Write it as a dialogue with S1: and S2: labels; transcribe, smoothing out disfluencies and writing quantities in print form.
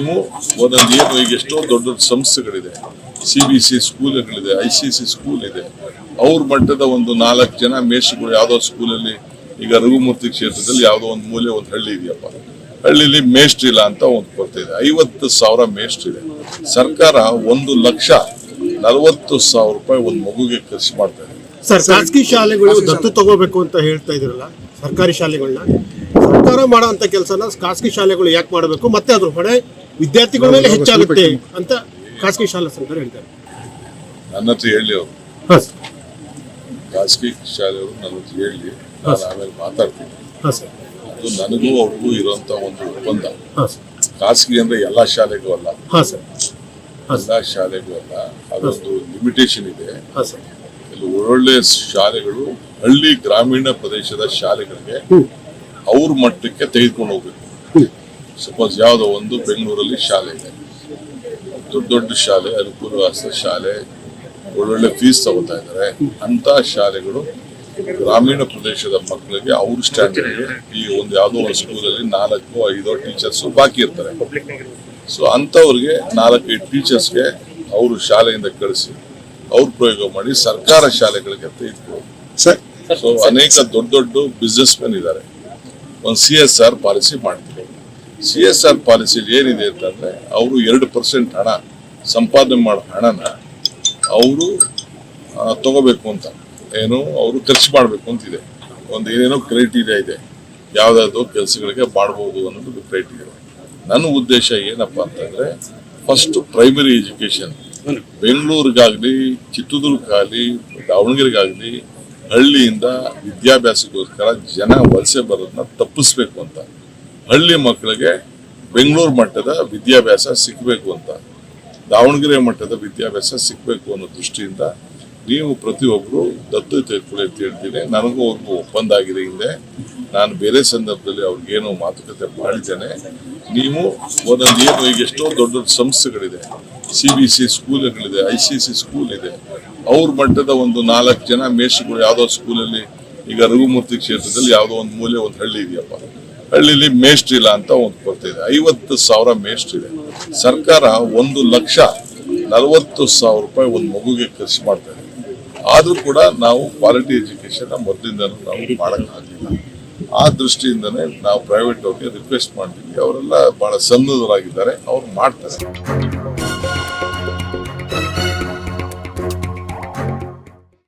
S1: ನೀವು ಒಂದೊಂದು ಏನು ಈಗ ಎಷ್ಟೋ ದೊಡ್ಡ ದೊಡ್ಡ ಸಂಸ್ಥೆಗಳಿದೆ, CBC ಸ್ಕೂಲ್ಗಳಿದೆ, ICC ಸ್ಕೂಲ್ ಇದೆ. ಅವ್ರ ಮಟ್ಟದ ಒಂದು 4 ಜನ ಮೇಷ್ಟ್ರುಗಳು ಯಾವುದೋ ಸ್ಕೂಲಲ್ಲಿ, ಈಗ ರಘುಮೂರ್ತಿ ಕ್ಷೇತ್ರದಲ್ಲಿ ಯಾವುದೋ ಒಂದು ಮೂಲೆ ಒಂದು ಹಳ್ಳಿ ಇದೆಯಪ್ಪ, ಹಳ್ಳಿಲಿ ಮೇಷ್ಟ್ರು ಇಲ್ಲ ಅಂತ ಒಂದು ಕೊರತೆ ಇದೆ. 50,000 ಮೇಷ್ಟ್ರು ಇದೆ. ಸರ್ಕಾರ 1,40,000 ರೂಪಾಯಿ ಒಂದು ಮಗುಗೆ ಖರ್ಚು ಮಾಡ್ತಾ ಇದೆ.
S2: ಸರ್, ಖಾಸಗಿ ಶಾಲೆಗಳು ದತ್ತು ತಗೋಬೇಕು ಅಂತ ಹೇಳ್ತಾ ಇದ್ರಲ್ಲ, ಸರ್ಕಾರಿ ಶಾಲೆಗಳನ್ನ ಸರ್ಕಾರ ಮಾಡೋ ಅಂತ ಕೆಲಸನ ಖಾಸಗಿ ಶಾಲೆಗಳು ಯಾಕೆ ಮಾಡಬೇಕು, ಮತ್ತೆ ಅದ್ರ ಹೊಣೆ ವಿದ್ಯಾರ್ಥಿಗಳ ಮೇಲೆ ಹೆಚ್ಚಾಗುತ್ತೆ ಅಂತ ಖಾಸಗಿ ಶಾಲಾ ಸಂಘರು ಹೇಳ್ತಾರೆ.
S1: ನನ್ನ ಹತ್ರ ಹೇಳಿ ಅವರು, ಖಾಸಗಿ ಶಾಲೆಯವರು ನನ್ನ ಹತ್ರ ಹೇಳಿ, ನಾನು ಆಮೇಲೆ ಮಾತಾಡ್ತೀನಿ. ಅದು ನನಗೂ ಅವ್ರಿಗೂ ಇರುವಂತ ಒಂದು ಒಪ್ಪಂದ. ಖಾಸಗಿ ಅಂದ್ರೆ ಎಲ್ಲಾ ಶಾಲೆಗೂ ಅಲ್ಲ, ಎಲ್ಲಾ ಶಾಲೆಗೂ ಅಲ್ಲ, ಅದೊಂದು ಲಿಮಿಟೇಷನ್ ಇದೆ. ಒಳ್ಳೊಳ್ಳೆ ಶಾಲೆಗಳು ಹಳ್ಳಿ ಗ್ರಾಮೀಣ ಪ್ರದೇಶದ ಶಾಲೆಗಳಿಗೆ ಅವ್ರ ಮಟ್ಟಕ್ಕೆ ತೆಗೆದುಕೊಂಡು ಹೋಗ್ಬೇಕು. ಸಪೋಸ್ ಯಾವುದೋ ಒಂದು ಬೆಂಗಳೂರಲ್ಲಿ ಶಾಲೆ ಇದೆ, ದೊಡ್ಡ ದೊಡ್ಡ ಶಾಲೆ, ಅನುಕೂಲವಾದ ಶಾಲೆ, ಒಳ್ಳೊಳ್ಳೆ ಫೀಸ್ ತಗೋತಾ ಇದ್ದಾರೆ. ಅಂತ ಶಾಲೆಗಳು ಗ್ರಾಮೀಣ ಪ್ರದೇಶದ ಮಕ್ಕಳಿಗೆ ಅವ್ರ ಸ್ಟ್ಯಾಂಡರ್ಡ್ಗೆ ಈ ಒಂದು ಯಾವುದೋ ಒಂದು ಸ್ಕೂಲಲ್ಲಿ 4-5 ಟೀಚರ್ಸ್ ಬಾಕಿ ಇರ್ತಾರೆ. ಸೊ ಅಂತವ್ರಿಗೆ 4-5 ಟೀಚರ್ಸ್ಗೆ ಅವರು ಶಾಲೆಯಿಂದ ಕಳಿಸಿ ಅವ್ರು ಪ್ರಯೋಗ ಮಾಡಿ ಸರ್ಕಾರ ಶಾಲೆಗಳಿಗೆ ತೆಗೆದುಕೊಂಡು. ಸೊ ಅನೇಕ ದೊಡ್ಡ ದೊಡ್ಡ ಬಿಸ್ನೆಸ್ ಮೆನ್ ಇದ್ದಾರೆ. ಒಂದು CSR ಪಾಲಿಸಿ ಮಾಡ್ತೀವಿ. CSR ಪಾಲಿಸಿಲಿ ಏನಿದೆ ಅಂತಂದ್ರೆ, ಅವರು 2% ಹಣ ಸಂಪಾದನೆ ಮಾಡೋ ಹಣನ ಅವರು ತಗೋಬೇಕು ಅಂತ, ಏನು ಅವರು ಖರ್ಚು ಮಾಡಬೇಕು ಅಂತಿದೆ. ಒಂದು ಏನೇನೋ ಕ್ರೈಟೀರಿಯಾ ಇದೆ, ಯಾವ್ದಾದ್ರು ಕೆಲಸಗಳಿಗೆ ಮಾಡಬಹುದು ಅನ್ನೋದು ಕ್ರೈಟೀರಿಯಾ. ನನ್ನ ಉದ್ದೇಶ ಏನಪ್ಪಾ ಅಂತಂದ್ರೆ, ಫಸ್ಟ್ ಪ್ರೈಮರಿ ಎಜುಕೇಶನ್ ಬೆಂಗಳೂರಿಗಾಗ್ಲಿ, ಚಿತ್ರದುರ್ಗಕ್ಕಾಗಲಿ, ದಾವಣಗೆರೆಗಾಗ್ಲಿ, ಹಳ್ಳಿಯಿಂದ ವಿದ್ಯಾಭ್ಯಾಸಕ್ಕೋಸ್ಕರ ಜನ ವಲಸೆ ಬರೋದನ್ನ ತಪ್ಪಿಸ್ಬೇಕು ಅಂತ, ಹಳ್ಳಿ ಮಕ್ಕಳಿಗೆ ಬೆಂಗಳೂರು ಮಟ್ಟದ ವಿದ್ಯಾಭ್ಯಾಸ ಸಿಗಬೇಕು ಅಂತ, ದಾವಣಗೆರೆ ಮಟ್ಟದ ವಿದ್ಯಾಭ್ಯಾಸ ಸಿಗಬೇಕು ಅನ್ನೋ ದೃಷ್ಟಿಯಿಂದ ನೀವು ಪ್ರತಿಯೊಬ್ಬರು ದತ್ತು ತೆಗೆದುಕೊಳ್ಳಿ ಅಂತ ಹೇಳ್ತೀನಿ. ನನಗೂ ಅವ್ರಿಗೂ ಒಪ್ಪಂದ ಆಗಿದೆ. ಹಿಂದೆ ನಾನು ಬೇರೆ ಸಂದರ್ಭದಲ್ಲಿ ಅವ್ರಿಗೇನೋ ಮಾತುಕತೆ ಮಾಡಿದ್ದೇನೆ. ನೀವು ಒಂದೊಂದು ಏನು ಈಗ ಎಷ್ಟೋ ದೊಡ್ಡ ದೊಡ್ಡ ಸಂಸ್ಥೆಗಳಿದೆ, CBC ಸ್ಕೂಲ್ಗಳಿದೆ, ICC ಸ್ಕೂಲ್ ಇದೆ. ಅವ್ರ ಮಟ್ಟದ ಒಂದು 4 ಜನ ಮೇಷ್ಟ್ರುಗಳು ಯಾವುದೋ ಸ್ಕೂಲಲ್ಲಿ, ಈಗ ರಘುಮೂರ್ತಿ ಕ್ಷೇತ್ರದಲ್ಲಿ ಯಾವುದೋ ಒಂದು ಮೂಲೆ ಒಂದು ಹಳ್ಳಿ ಇದೆಯಪ್ಪ, ಹಳ್ಳಿಲಿ ಮೇಷ್ಟ್ರು ಇಲ್ಲ ಅಂತ ಒಂದು ಕೊರತೆ ಇದೆ. 50,000 ಮೇಷ್ಟ್ರು ಇದೆ. ಸರ್ಕಾರ 1,40,000 ರೂಪಾಯಿ ಒಂದು ಮಗುಗೆ ಖರ್ಚು ಮಾಡ್ತಾ ಇದೆ. ಆದ್ರೂ ಕೂಡ ನಾವು ಕ್ವಾಲಿಟಿ ಎಜುಕೇಶನ್ ಮೊದಲಿಂದ ನಾವು ಮಾಡಕ್ಕಾಗಲಿಲ್ಲ. ಆ ದೃಷ್ಟಿಯಿಂದನೇ ನಾವು ಪ್ರೈವೇಟ್ ಅವ್ರಿಗೆ ರಿಕ್ವೆಸ್ಟ್ ಮಾಡ್ತೀವಿ. ಅವರೆಲ್ಲ ಬಹಳ ಸನ್ನದ್ಧರಾಗಿದ್ದಾರೆ, ಅವ್ರು ಮಾಡ್ತಾರೆ.